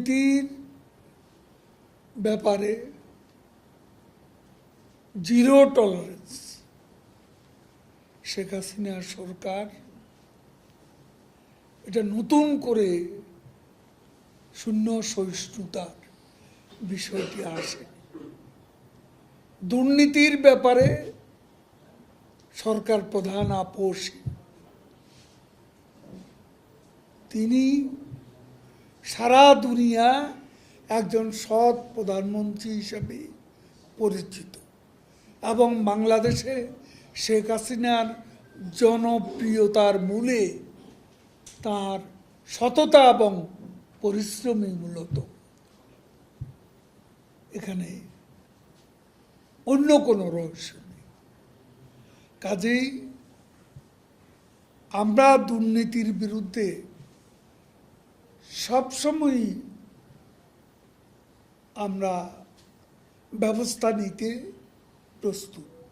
দুর্নীতির ব্যাপারে zero tolerance Sheikh হাসিনার সরকার এটা নতুন করে শূন্য সহিষ্ণুতার বিষয়টি আসে। দুর্নীতির ব্যাপারে সরকার প্রধান আপোষী। তিনি সারা দুনিয়া একজন সৎ প্রধানমন্ত্রী হিসেবে পরিচিত এবং বাংলাদেশে শেখ হাসিনার জনপ্রিয়তার মূলে তার সততা এবং পরিশ্রমী মূলত। এখানে অন্য কোনো রহস্য নেই। কাজেই আমরা দুর্নীতির বিরুদ্ধে সবসময়ই আমরা ব্যবস্থা নিতে প্রস্তুত।